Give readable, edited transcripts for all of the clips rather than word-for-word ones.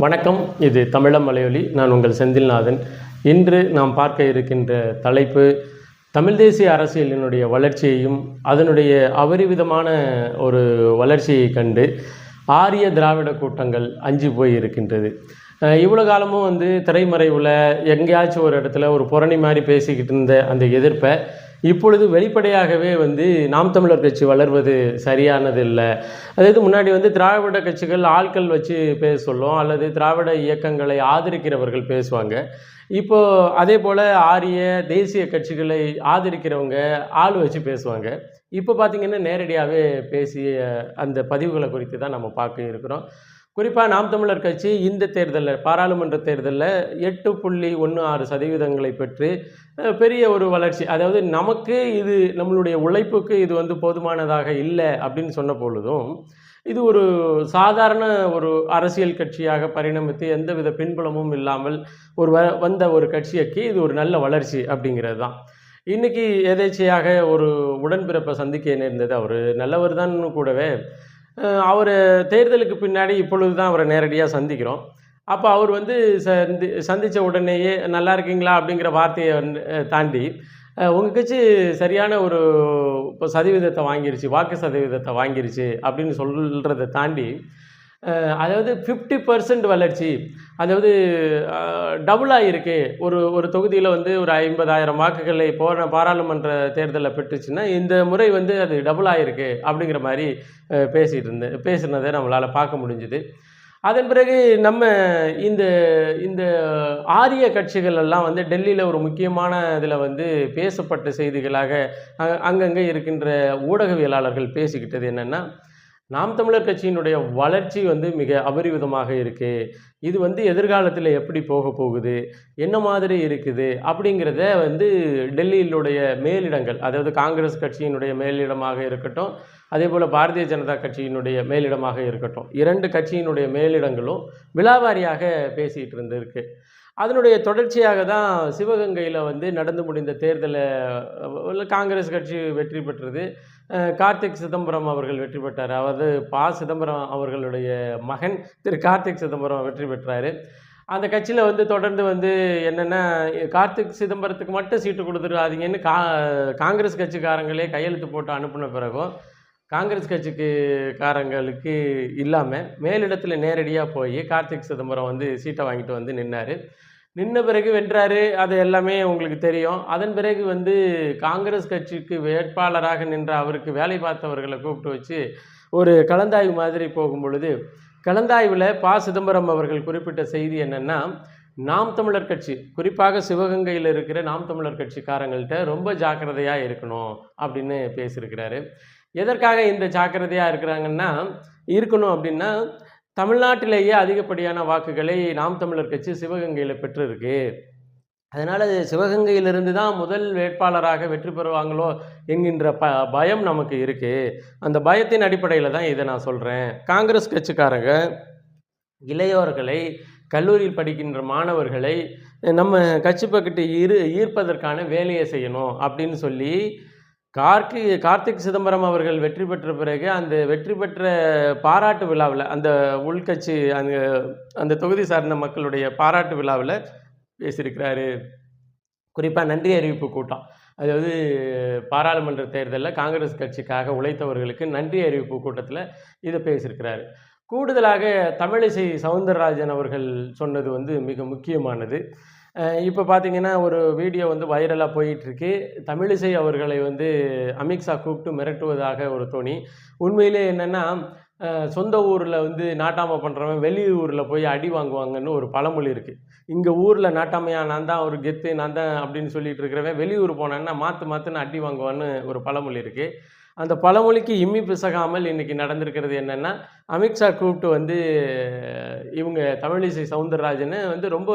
வணக்கம். இது தமிழம் மலையொலி. நான் உங்கள் செந்தில்நாதன். இன்று நாம் பார்க்க இருக்கின்ற தலைப்பு தமிழ் தேசிய அரசியலினுடைய வளர்ச்சியையும் அதனுடைய அபரிவிதமான ஒரு வளர்ச்சியை கண்டு ஆரிய திராவிட கூட்டங்கள் அஞ்சி போய் இருக்கின்றது. இவ்வளோ காலமும் திரைமறைவில் எங்கேயாச்சும் ஒரு இடத்துல ஒரு புரணி மாதிரி பேசிக்கிட்டு இருந்த அந்த எதிர்ப்பை இப்பொழுது வெளிப்படையாகவே நாம் தமிழர் கட்சி வளர்வது சரியானது இல்லை. அதாவது முன்னாடி திராவிட கட்சிகள் ஆட்கள் வச்சு பேச சொல்லும், அல்லது திராவிட இயக்கங்களை ஆதரிக்கிறவர்கள் பேசுவாங்க. இப்போது அதே போல் ஆரிய தேசிய கட்சிகளை ஆதரிக்கிறவங்க ஆள் வச்சு பேசுவாங்க. இப்போ பார்த்திங்கன்னா நேரடியாகவே பேசிய அந்த பதிவுகளை குறித்து தான் நம்ம பார்க்க இருக்கிறோம். குறிப்பாக நாம் தமிழர் கட்சி இந்த தேர்தலில், பாராளுமன்ற தேர்தலில் 8.16% பெற்று பெரிய ஒரு வளர்ச்சி, அதாவது நமக்கு இது நம்மளுடைய உழைப்புக்கு இது போதுமானதாக இல்லை அப்படின்னு சொன்ன பொழுதும், இது ஒரு சாதாரண ஒரு அரசியல் கட்சியாக பரிணமித்து எந்தவித பின்புலமும் இல்லாமல் வந்த ஒரு கட்சிக்கு இது ஒரு நல்ல வளர்ச்சி அப்படிங்கிறது தான். இன்றைக்கி எதேச்சையாக ஒரு உடன்பிறப்பை சந்திக்க நேர்ந்தது. அவர் நல்லவர் தான் கூடவே. அவர் தேர்தலுக்கு பின்னாடி இப்பொழுது தான் அவரை நேரடியாக சந்திக்கிறோம். அப்போ அவர் சந்தித்த உடனேயே நல்லா இருக்கீங்களா அப்படிங்கிற வார்த்தையை தாண்டி உங்கள் கட்சி சரியான ஒரு இப்போ சதவீதத்தை வாங்கிருச்சு, வாக்கு சதவீதத்தை வாங்கிருச்சு அப்படின்னு சொல்கிறத தாண்டி, அதாவது 50% வளர்ச்சி, அதாவது டபுளாக இருக்கு. ஒரு தொகுதியில் ஒரு 50,000 வாக்குகளை போன பாராளுமன்ற தேர்தலில் பெற்றுச்சுன்னா இந்த முறை அது டபுளாக இருக்கு அப்படிங்கிற மாதிரி பேசினதை நம்மளால் பார்க்க முடிஞ்சுது. அதன் பிறகு நம்ம இந்த இந்த ஆரிய கட்சிகள் எல்லாம் டெல்லியில் ஒரு முக்கியமான இதில் பேசப்பட்ட செய்திகளாக அங்கங்கே இருக்கின்ற ஊடகவியலாளர்கள் பேசிக்கிட்டது என்னென்னா, நாம் தமிழர் கட்சியினுடைய வளர்ச்சி மிக அபரிவிதமாக இருக்குது, இது எதிர்காலத்தில் எப்படி போக போகுது, என்ன மாதிரி இருக்குது அப்படிங்கிறத டெல்லியினுடைய மேலிடங்கள், அதாவது காங்கிரஸ் கட்சியினுடைய மேலிடமாக இருக்கட்டும், அதே போல் பாரதிய ஜனதா கட்சியினுடைய மேலிடமாக இருக்கட்டும், 2 கட்சியினுடைய மேலிடங்களும் விலாவாரியாக பேசிகிட்டு இருந்திருக்கு. அதனுடைய தொடர்ச்சியாக தான் சிவகங்கையில் நடந்து முடிந்த தேர்தலில் காங்கிரஸ் கட்சி வெற்றி பெற்றது. கார்த்திக் சிதம்பரம் அவர்கள் வெற்றி பெற்றார். அதாவது சிதம்பரம் அவர்களுடைய மகன் திரு கார்த்திக் சிதம்பரம் வெற்றி பெற்றார். அந்த கட்சியில் தொடர்ந்து என்னென்னா, கார்த்திக் சிதம்பரத்துக்கு மட்டும் சீட்டு கொடுத்துருக்காதீங்கன்னு காங்கிரஸ் கட்சிக்காரங்களே கையெழுத்து போட்டு அனுப்பின பிறகும் காங்கிரஸ் கட்சிக்காரங்களுக்கு இல்லாமல் மேலிடத்தில் நேரடியாக போய் கார்த்திக் சிதம்பரம் சீட்டை வாங்கிட்டு நின்னார். நின்ன பிறகு வென்றார். அது எல்லாமே உங்களுக்கு தெரியும். அதன் பிறகு காங்கிரஸ் கட்சிக்கு வேட்பாளராக நின்ற அவருக்கு வேலை பார்த்தவர்களை கூப்பிட்டு வச்சு ஒரு கலந்தாய்வு மாதிரி போகும் பொழுது, கலந்தாய்வில் சிதம்பரம் அவர்கள் குறிப்பிட்ட செய்தி என்னென்னா, நாம் தமிழர் கட்சி, குறிப்பாக சிவகங்கையில் இருக்கிற நாம் தமிழர் கட்சிக்காரங்கள்ட்ட ரொம்ப ஜாக்கிரதையாக இருக்கணும் அப்படின்னு பேசியிருக்கிறாரு. எதற்காக இந்த ஜாக்கிரதையாக இருக்கணும் அப்படின்னா, தமிழ்நாட்டிலேயே அதிகப்படியான வாக்குகளை நாம் தமிழர் கட்சி சிவகங்கையில் பெற்றிருக்கு. அதனால் சிவகங்கையிலிருந்து தான் முதல் வேட்பாளராக வெற்றி பெறுவாங்களோ என்கின்ற பயம் நமக்கு இருக்குது. அந்த பயத்தின் அடிப்படையில் தான் இதை நான் சொல்கிறேன். காங்கிரஸ் கட்சிக்காரங்க இளையோர்களை, கல்லூரியில் படிக்கின்ற மாணவர்களை நம்ம கட்சி பக்கத்து ஈர்ப்பதற்கான வேலையை செய்யணும் அப்படின்னு சொல்லி கார்த்திக் சிதம்பரம் அவர்கள் வெற்றி பெற்ற பிறகு அந்த வெற்றி பெற்ற பாராட்டு விழாவில், அந்த உள்கட்சி அந்த தொகுதி சார்ந்த மக்களுடைய பாராட்டு விழாவில் பேசியிருக்கிறாரு. குறிப்பாக நன்றி அறிவிப்பு கூட்டம், அதாவது பாராளுமன்ற தேர்தலில் காங்கிரஸ் கட்சிக்காக உழைத்தவர்களுக்கு நன்றி அறிவிப்பு கூட்டத்தில் இதை பேசியிருக்கிறாரு. கூடுதலாக தமிழிசை சவுந்தரராஜன் அவர்கள் சொன்னது மிக முக்கியமானது. இப்போ பார்த்திங்கன்னா ஒரு வீடியோ வைரலாக போயிட்டுருக்கு. தமிழிசை அவர்களை அமித்ஷா கூப்பிட்டு மிரட்டுவதாக ஒரு தோணி. உண்மையிலே என்னென்னா, சொந்த ஊரில் நாட்டாமை பண்ணுறவன் வெளியூரில் போய் அடி வாங்குவாங்கன்னு ஒரு பழமொழி இருக்குது. இங்கே ஊரில் நாட்டாமையாக நான் தான் ஒரு கெத்து, நான் தான் அப்படின்னு சொல்லிட்டு இருக்கிறவன் வெளியூர் போனான்னா மாற்றுன்னு அடி வாங்குவான்னு ஒரு பழமொழி இருக்குது. அந்த பழமொழிக்கு இம்மி பிசகாமல் இன்றைக்கி நடந்திருக்கிறது என்னென்னா, அமித்ஷா கூப்பிட்டு இவங்க தமிழிசை சவுந்தரராஜனை ரொம்ப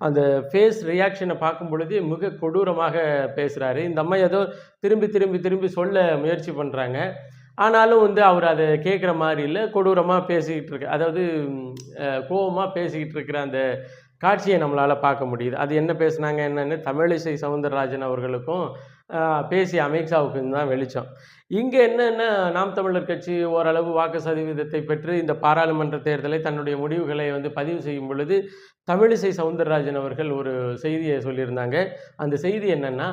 அந்த ஃபேஸ் ரியாக்ஷனை பார்க்கும் பொழுது மிக கொடூரமாக பேசுகிறாரு. இந்த அம்மா ஏதோ திரும்பி சொல்ல முயற்சி பண்ணுறாங்க. ஆனாலும் அவர் அதை கேட்குற மாதிரி இல்லை, கொடூரமாக பேசிக்கிட்டு இருக்கு, அதாவது கோபமாக பேசிக்கிட்டு இருக்கிற அந்த காட்சியை நம்மளால் பார்க்க முடியுது. அது என்ன பேசுனாங்க என்னென்னு தமிழிசை சவுந்தரராஜன் அவர்களுக்கும் பேசிய அமித்ஷாவுக்கு தான் வெளிச்சம். இங்கே என்னன்னா, நாம் தமிழர் கட்சி ஓரளவு வாக்கு சதவீதத்தை பெற்று இந்த பாராளுமன்ற தேர்தலை தன்னுடைய முடிவுகளை வந்து பதிவு செய்யும் பொழுது, தமிழிசை சவுந்தரராஜன் அவர்கள் ஒரு செய்தியை சொல்லியிருந்தாங்க. அந்த செய்தி என்னன்னா,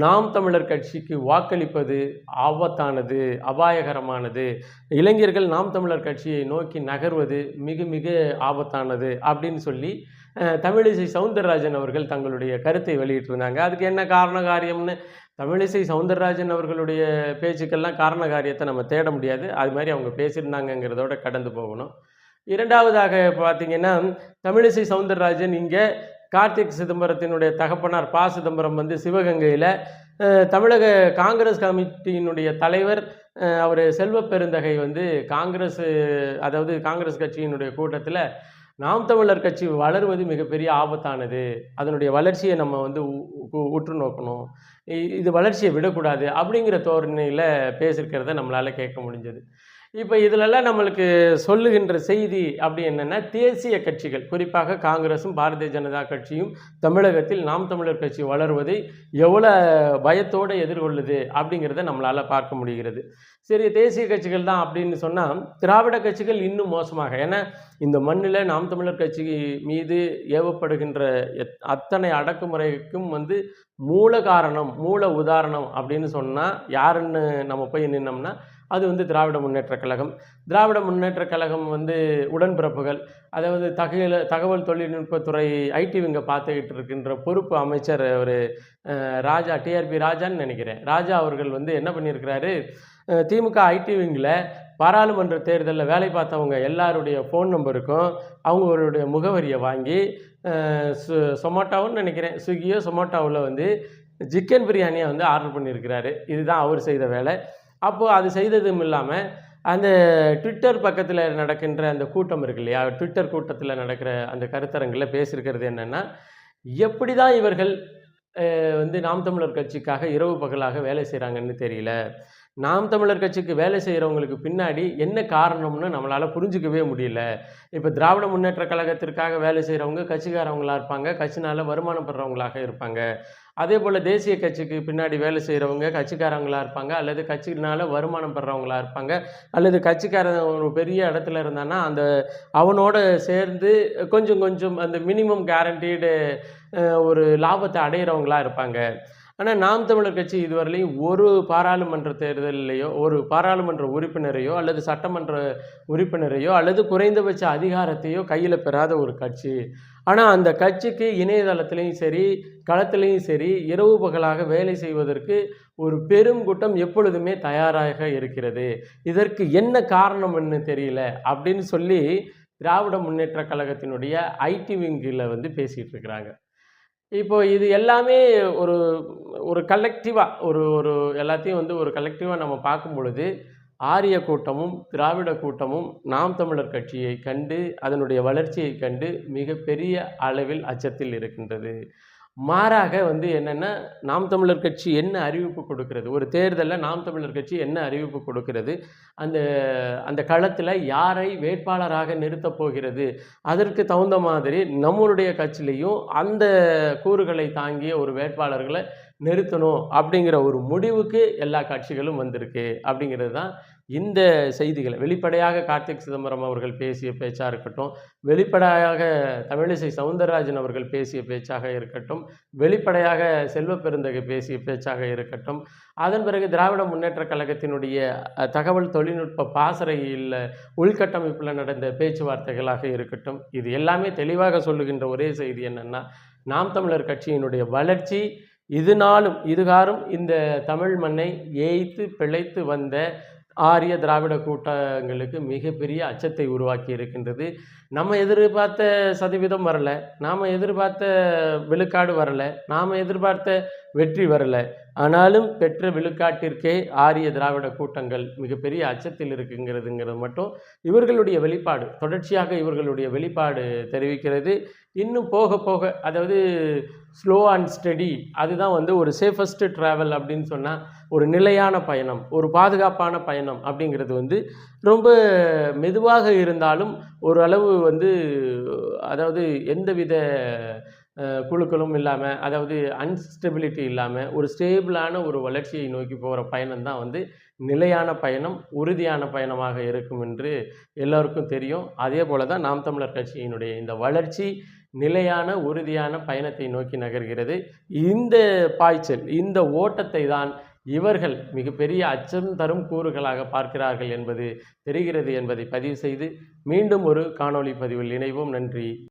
நாம் தமிழர் கட்சிக்கு வாக்களிப்பது ஆபத்தானது, அபாயகரமானது. இளைஞர்கள் நாம் தமிழர் கட்சியை நோக்கி நகர்வது மிக மிக ஆபத்தானது அப்படின்னு சொல்லி தமிழிசை சவுந்தரராஜன் அவர்கள் தங்களுடைய கருத்தை வெளியிட்டிருந்தாங்க. அதுக்கு என்ன காரண காரியம்னு தமிழிசை சவுந்தரராஜன் அவர்களுடைய பேச்சுக்கெல்லாம் காரண காரியத்தை நம்ம தேட முடியாது. அது மாதிரி அவங்க பேசியிருந்தாங்கங்கிறதோட கடந்து போகணும். இரண்டாவதாக பார்த்தீங்கன்னா, தமிழிசை சவுந்தரராஜன் இங்கே கார்த்திக் சிதம்பரத்தினுடைய தகப்பனார் ப. சிதம்பரம் வந்து சிவகங்கையில் தமிழக காங்கிரஸ் கமிட்டியினுடைய தலைவர் அவர் செல்வ பெருந்தகை வந்து அதாவது காங்கிரஸ் கட்சியினுடைய கூட்டத்தில் நாம் தமிழர் கட்சி வளருவது மிகப்பெரிய ஆபத்தானது, அதனுடைய வளர்ச்சியை நம்ம வந்து உற்று நோக்கணும், இது வளர்ச்சியை விடக்கூடாது அப்படிங்கிற தோரணையில் பேசியிருக்கிறத நம்மளால் கேட்க முடிஞ்சது. இப்போ இதிலெல்லாம் நம்மளுக்கு சொல்லுகின்ற செய்தி அப்படி என்னென்னா, தேசிய கட்சிகள் குறிப்பாக காங்கிரஸும் பாரதிய ஜனதா கட்சியும் தமிழகத்தில் நாம் தமிழர் கட்சி வளருவதை எவ்வளோ பயத்தோடு எதிர்கொள்ளுது அப்படிங்கிறத நம்மளால் பார்க்க முடிகிறது. சரி, தேசிய கட்சிகள் தான் அப்படின்னு சொன்னால், திராவிட கட்சிகள் இன்னும் மோசமாக. ஏன்னா இந்த மண்ணில் நாம் தமிழர் கட்சி மீது ஏவப்படுகின்ற அத்தனை அடக்குமுறைக்கும் வந்து மூல காரணம், மூல உதாரணம் அப்படின்னு சொன்னால் யாருன்னு நம்ம போய் நின்னோம்னா, அது வந்து திராவிட முன்னேற்றக் கழகம். திராவிட முன்னேற்றக் கழகம் வந்து உடன்பிறப்புகள், அதாவது தகவல் தொழில்நுட்பத்துறை ஐடி விங்கை பார்த்துக்கிட்டு இருக்கின்ற பொறுப்பு அமைச்சர் ஒரு ராஜா, டிஆர்பி ராஜான்னு நினைக்கிறேன், ராஜா அவர்கள் வந்து என்ன பண்ணியிருக்கிறாரு, திமுக ஐடி விங்கில் பாராளுமன்ற தேர்தலில் வேலை பார்த்தவங்க எல்லாருடைய ஃபோன் நம்பருக்கும் அவங்களுடைய முகவரியை வாங்கி சொமோட்டோன்னு நினைக்கிறேன், ஸ்விக்கியோ சொமோட்டோவில் வந்து சிக்கன் பிரியாணியை வந்து ஆர்டர் பண்ணியிருக்கிறாரு. இதுதான் அவர் செய்த வேலை. அப்போது அது செய்ததும் இல்லாமல் அந்த ட்விட்டர் பக்கத்தில் நடக்கின்ற அந்த கூட்டம் இருக்கு இல்லையா, ட்விட்டர் கூட்டத்தில் நடக்கிற அந்த கருத்தரங்கில் பேசியிருக்கிறது என்னென்னா, எப்படி தான் இவர்கள் வந்து நாம் தமிழர் கட்சிக்காக இரவு பகலாக வேலை செய்கிறாங்கன்னு தெரியல, நாம் தமிழர் கட்சிக்கு வேலை செய்கிறவங்களுக்கு பின்னாடி என்ன காரணம்னு நம்மளால் புரிஞ்சிக்கவே முடியல. இப்போ திராவிட முன்னேற்ற கழகத்திற்காக வேலை செய்கிறவங்க கட்சிக்காரவங்களாக இருப்பாங்க, கட்சினால் வருமானம் பெறுறவங்களாக இருப்பாங்க. அதே போல் தேசிய கட்சிக்கு பின்னாடி வேலை செய்கிறவங்க கட்சிக்காரங்களாக இருப்பாங்க, அல்லது கட்சியினால் வருமானம் பெறுறவங்களாக இருப்பாங்க, அல்லது கட்சிக்காரன் ஒரு பெரிய இடத்துல இருந்தான்னா அந்த அவனோட சேர்ந்து கொஞ்சம் கொஞ்சம் அந்த மினிமம் கேரண்டீடு ஒரு லாபத்தை அடையிறவங்களாக இருப்பாங்க. ஆனால் நாம் தமிழர் கட்சி இதுவரையிலையும் ஒரு பாராளுமன்ற தேர்தலையோ ஒரு பாராளுமன்ற உறுப்பினரையோ அல்லது சட்டமன்ற உறுப்பினரையோ அல்லது குறைந்தபட்ச அதிகாரத்தையோ கையில் பெறாத ஒரு கட்சி. ஆனால் அந்த கட்சிக்கு இணையதளத்திலையும் சரி களத்திலையும் சரி இரவு பகலாக வேலை செய்வதற்கு ஒரு பெரும் கூட்டம் எப்பொழுதுமே தயாராக இருக்கிறது. இதற்கு என்ன காரணம்னு தெரியல அப்படின்னு சொல்லி திராவிட முன்னேற்ற கழகத்தினுடைய ஐடி விங்கில் வந்து பேசிகிட்டு இருக்கிறாங்க. இப்போது இது எல்லாமே ஒரு ஒரு கலெக்டிவாக ஒரு எல்லாத்தையும் வந்து ஒரு கலெக்டிவாக நம்ம பார்க்கும் பொழுது, ஆரிய கூட்டமும் திராவிட கூட்டமும் நாம் தமிழர் கட்சியை கண்டு அதனுடைய வளர்ச்சியை கண்டு மிகப்பெரிய அளவில் அச்சத்தில் இருக்கின்றது. மாறாக வந்து என்னென்னா, நாம் தமிழர் கட்சி என்ன அறிவிப்பு கொடுக்கிறது, ஒரு தேர்தலில் நாம் தமிழர் கட்சி என்ன அறிவிப்பு கொடுக்கிறது, அந்த அந்த களத்தில் யாரை வேட்பாளராக நிறுத்தப் போகிறது, அதற்கு தகுந்த மாதிரி நம்மளுடைய கட்சியிலையும் அந்த கூறுகளை தாங்கிய ஒரு வேட்பாளர்களை நிறுத்தணும் அப்படிங்கிற ஒரு முடிவுக்கு எல்லா கட்சிகளும் வந்திருக்கு அப்படிங்கிறது தான் இந்த செய்திகள். வெளிப்படையாக கார்த்திக் சிதம்பரம் அவர்கள் பேசிய பேச்சாக இருக்கட்டும், வெளிப்படையாக தமிழிசை சவுந்தரராஜன் அவர்கள் பேசிய பேச்சாக இருக்கட்டும், வெளிப்படையாக செல்வ பெருந்தகை பேசிய பேச்சாக இருக்கட்டும், அதன் பிறகு திராவிட முன்னேற்ற கழகத்தினுடைய தகவல் தொழில்நுட்ப பாசறையில் உள்கட்டமைப்பில் நடந்த பேச்சுவார்த்தைகளாக இருக்கட்டும், இது எல்லாமே தெளிவாக சொல்லுகின்ற ஒரே செய்தி என்னென்னா, நாம் தமிழர் கட்சியினுடைய வளர்ச்சி இதுகாரும் இந்த தமிழ் மண்ணை ஏய்த்து பிழைத்து வந்த ஆரிய திராவிட கூட்டங்களுக்கு மிகப்பெரிய அச்சத்தை உருவாக்கி இருக்கின்றது. நம்ம எதிர்பார்த்த சதவீதம் வரலை, நாம் எதிர்பார்த்த விழுக்காடு வரலை, நாம் எதிர்பார்த்த வெற்றி வரலை. ஆனாலும் பெற்ற விழுக்காட்டிற்கே ஆரிய திராவிட கூட்டங்கள் மிகப்பெரிய அச்சத்தில் இருக்குங்கிறது மட்டும் இவர்களுடைய வெளிப்பாடு, தொடர்ச்சியாக இவர்களுடைய வெளிப்பாடு தெரிவிக்கிறது. இன்னும் போக போக, அதாவது ஸ்லோ அண்ட் ஸ்டெடி, அதுதான் வந்து ஒரு சேஃபஸ்ட் ட்ராவல் அப்படின்னு சொன்னால், ஒரு நிலையான பயணம், ஒரு பாதுகாப்பான பயணம் அப்படிங்கிறது வந்து ரொம்ப மெதுவாக இருந்தாலும் ஓரளவு வந்து, அதாவது எந்தவித குழுக்களும் இல்லாமல், அதாவது அன்ஸ்டெபிலிட்டி இல்லாமல் ஒரு ஸ்டேபிளான ஒரு வளர்ச்சியை நோக்கி போகிற பயணம் தான் வந்து நிலையான பயணம், உறுதியான பயணமாக இருக்கும் என்று எல்லோருக்கும் தெரியும். அதே போல தான் நாம் தமிழர் கட்சியினுடைய இந்த வளர்ச்சி நிலையான உறுதியான பயணத்தை நோக்கி நகர்கிறது. இந்த பாய்ச்சல், இந்த ஓட்டத்தை தான் இவர்கள் மிகப்பெரிய அச்சம் தரும் கூறுகளாக பார்க்கிறார்கள் என்பது தெரிகிறது என்பதை பதிவு செய்து மீண்டும் ஒரு காணொளி பதிவில் இணைவோம். நன்றி.